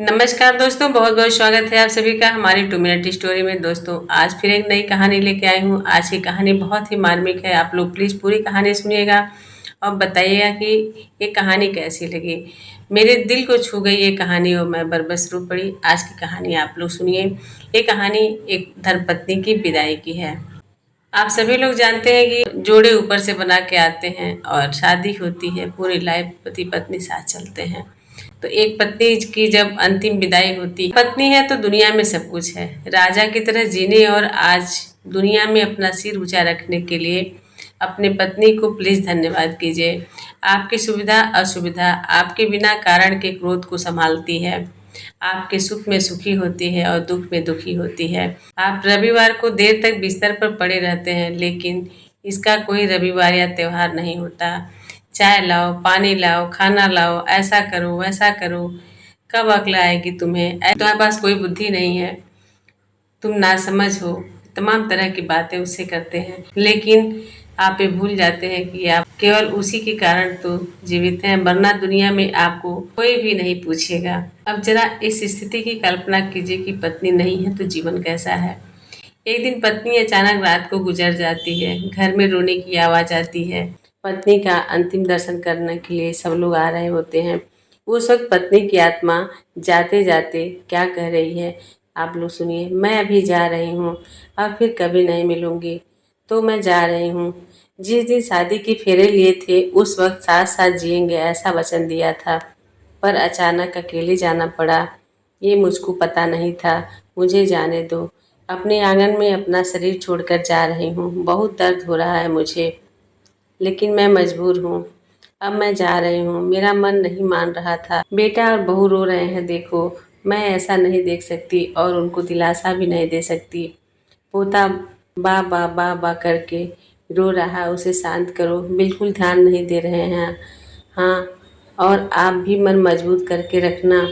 नमस्कार दोस्तों, बहुत बहुत स्वागत है आप सभी का हमारी 2 मिनट स्टोरी में। दोस्तों आज फिर एक नई कहानी लेके आई हूँ। आज की कहानी बहुत ही मार्मिक है। आप लोग प्लीज़ पूरी कहानी सुनिएगा और बताइएगा कि ये कहानी कैसी लगी। मेरे दिल को छू गई ये कहानी और मैं बरबस रो पड़ी। आज की कहानी आप लोग सुनिए। ये कहानी एक धर्मपत्नी की विदाई की है। आप सभी लोग जानते हैं कि जोड़े ऊपर से बना के आते हैं और शादी होती है, पूरी लाइफ पति पत्नी साथ चलते हैं। तो एक पत्नी की जब अंतिम विदाई होती है, पत्नी है तो दुनिया में सब कुछ है। राजा की तरह जीने और आज दुनिया में अपना सिर ऊंचा रखने के लिए अपने पत्नी को प्लीज धन्यवाद कीजिए। आपकी सुविधा असुविधा, आपके बिना कारण के क्रोध को संभालती है। आपके सुख में सुखी होती है और दुख में दुखी होती है। आप रविवार को देर तक बिस्तर पर पड़े रहते हैं, लेकिन इसका कोई रविवार या त्योहार नहीं होता। चाय लाओ, पानी लाओ, खाना लाओ, ऐसा करो वैसा करो। कब अक्ल आएगी तुम्हें? तुम्हारे पास कोई बुद्धि नहीं है, तुम नासमझ हो। तमाम तरह की बातें उससे करते हैं, लेकिन आप ये भूल जाते हैं कि आप केवल उसी के कारण तो जीवित हैं, वरना दुनिया में आपको कोई भी नहीं पूछेगा। अब जरा इस स्थिति की कल्पना कीजिए कि पत्नी नहीं है तो जीवन कैसा है। एक दिन पत्नी अचानक रात को गुजर जाती है। घर में रोने की आवाज आती है। पत्नी का अंतिम दर्शन करने के लिए सब लोग आ रहे होते हैं। उस वक्त पत्नी की आत्मा जाते जाते क्या कह रही है, आप लोग सुनिए। मैं अभी जा रही हूँ, अब फिर कभी नहीं मिलूंगी, तो मैं जा रही हूँ। जिस दिन शादी के फेरे लिए थे उस वक्त साथ साथ जिएंगे ऐसा वचन दिया था, पर अचानक अकेले जाना पड़ा। ये मुझको पता नहीं था। मुझे जाने दो। अपने आंगन में अपना शरीर छोड़कर जा रही हूँ। बहुत दर्द हो रहा है मुझे, लेकिन मैं मजबूर हूँ। अब मैं जा रही हूँ। मेरा मन नहीं मान रहा था। बेटा और बहू रो रहे हैं, देखो। मैं ऐसा नहीं देख सकती और उनको दिलासा भी नहीं दे सकती। पोता बा बा बा बा करके रो रहा, उसे शांत करो। बिल्कुल ध्यान नहीं दे रहे हैं। हाँ, और आप भी मन मजबूत करके रखना,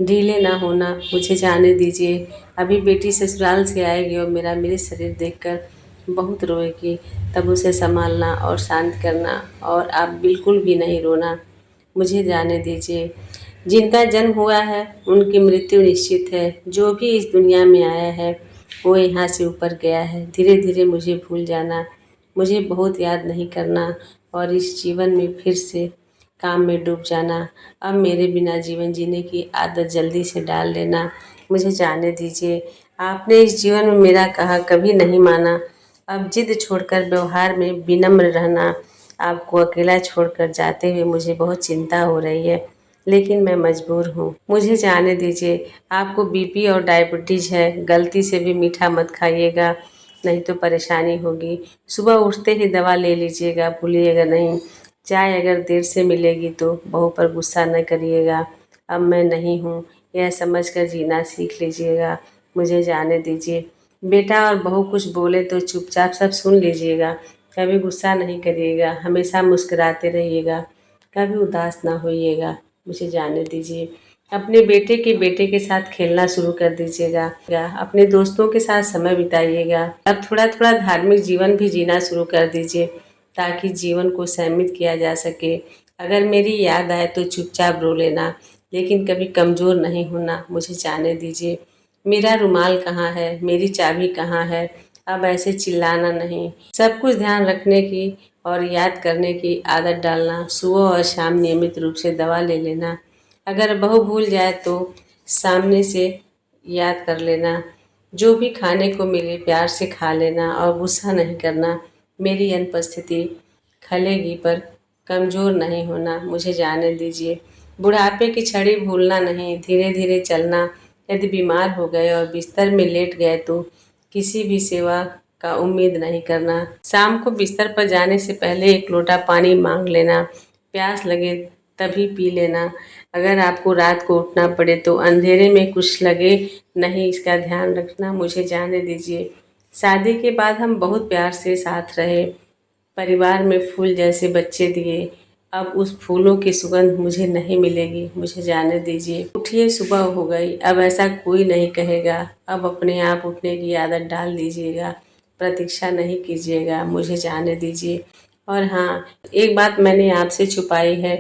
ढीले ना होना। मुझे जाने दीजिए। अभी बेटी ससुराल से आएगी और मेरे शरीर देखकर बहुत रोएगी। तब उसे संभालना और शांत करना, और आप बिल्कुल भी नहीं रोना। मुझे जाने दीजिए। जिनका जन्म हुआ है उनकी मृत्यु निश्चित है। जो भी इस दुनिया में आया है वो यहाँ से ऊपर गया है। धीरे धीरे मुझे भूल जाना, मुझे बहुत याद नहीं करना और इस जीवन में फिर से काम में डूब जाना। अब मेरे बिना जीवन जीने की आदत जल्दी से डाल लेना। मुझे जाने दीजिए। आपने इस जीवन में मेरा कहा कभी नहीं माना। अब जिद छोड़कर व्यवहार में विनम्र रहना। आपको अकेला छोड़कर जाते हुए मुझे बहुत चिंता हो रही है, लेकिन मैं मजबूर हूँ। मुझे जाने दीजिए। आपको बीपी और डायबिटीज है, गलती से भी मीठा मत खाइएगा, नहीं तो परेशानी होगी। सुबह उठते ही दवा ले लीजिएगा, भूलिएगा नहीं। चाय अगर देर से मिलेगी तो बहू पर गुस्सा न करिएगा। अब मैं नहीं हूँ, यह समझकर जीना सीख लीजिएगा। मुझे जाने दीजिए। बेटा और बहू कुछ बोले तो चुपचाप सब सुन लीजिएगा। कभी गुस्सा नहीं करिएगा, हमेशा मुस्कुराते रहिएगा, कभी उदास ना होइएगा। मुझे जाने दीजिए। अपने बेटे के साथ खेलना शुरू कर दीजिएगा। अपने दोस्तों के साथ समय बिताइएगा। अब थोड़ा थोड़ा धार्मिक जीवन भी जीना शुरू कर दीजिए, ताकि जीवन को संयमित किया जा सके। अगर मेरी याद आए तो चुपचाप रो लेना, लेकिन कभी कमज़ोर नहीं होना। मुझे जाने दीजिए। मेरा रुमाल कहाँ है, मेरी चाबी कहाँ है? अब ऐसे चिल्लाना नहीं। सब कुछ ध्यान रखने की और याद करने की आदत डालना। सुबह और शाम नियमित रूप से दवा ले लेना। अगर बहू भूल जाए तो सामने से याद कर लेना। जो भी खाने को मिले प्यार से खा लेना और गुस्सा नहीं करना। मेरी अनुपस्थिति खलेगी पर कमज़ोर नहीं होना। मुझे जाने दीजिए। बुढ़ापे की छड़ी भूलना नहीं, धीरे धीरे चलना। यदि बीमार हो गए और बिस्तर में लेट गए तो किसी भी सेवा का उम्मीद नहीं करना। शाम को बिस्तर पर जाने से पहले एक लोटा पानी मांग लेना। प्यास लगे तभी पी लेना। अगर आपको रात को उठना पड़े तो अंधेरे में कुछ लगे नहीं, इसका ध्यान रखना। मुझे जाने दीजिए। शादी के बाद हम बहुत प्यार से साथ रहे, परिवार में फूल जैसे बच्चे दिए। अब उस फूलों की सुगंध मुझे नहीं मिलेगी। मुझे जाने दीजिए। उठिए, सुबह हो गई, अब ऐसा कोई नहीं कहेगा। अब अपने आप उठने की आदत डाल दीजिएगा, प्रतीक्षा नहीं कीजिएगा। मुझे जाने दीजिए। और हाँ, एक बात मैंने आपसे छुपाई है,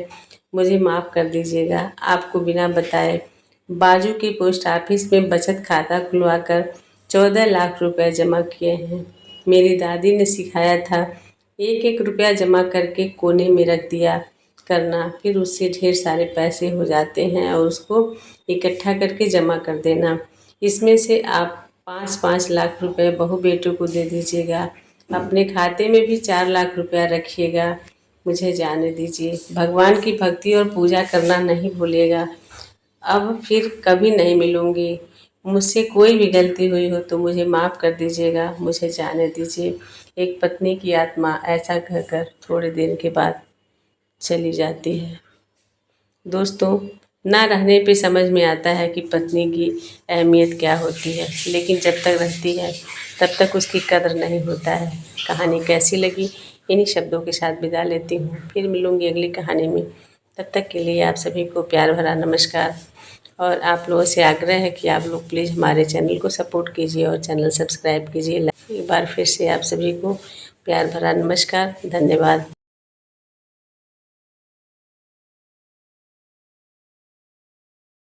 मुझे माफ़ कर दीजिएगा। आपको बिना बताए बाजू की पोस्ट ऑफिस में बचत खाता खुलवाकर 14 लाख रुपए जमा किए हैं। मेरी दादी ने सिखाया था, एक एक रुपया जमा करके कोने में रख दिया करना, फिर उससे ढेर सारे पैसे हो जाते हैं और उसको इकट्ठा करके जमा कर देना। इसमें से आप 5-5 लाख रुपए बहू बेटों को दे दीजिएगा। अपने खाते में भी 4 लाख रुपया रखिएगा। मुझे जाने दीजिए। भगवान की भक्ति और पूजा करना नहीं भूलिएगा। अब फिर कभी नहीं मिलूँगी। मुझसे कोई भी गलती हुई हो तो मुझे माफ़ कर दीजिएगा। मुझे जाने दीजिए। एक पत्नी की आत्मा ऐसा कहकर थोड़ी देर के बाद चली जाती है। दोस्तों, ना रहने पे समझ में आता है कि पत्नी की अहमियत क्या होती है, लेकिन जब तक रहती है तब तक उसकी कदर नहीं होता है। कहानी कैसी लगी, इन्हीं शब्दों के साथ विदा लेती हूँ। फिर मिलूँगी अगली कहानी में। तब तक के लिए आप सभी को प्यार भरा नमस्कार। और आप लोगों से आग्रह है कि आप लोग प्लीज़ हमारे चैनल को सपोर्ट कीजिए और चैनल सब्सक्राइब कीजिए। एक बार फिर से आप सभी को प्यार भरा नमस्कार। धन्यवाद।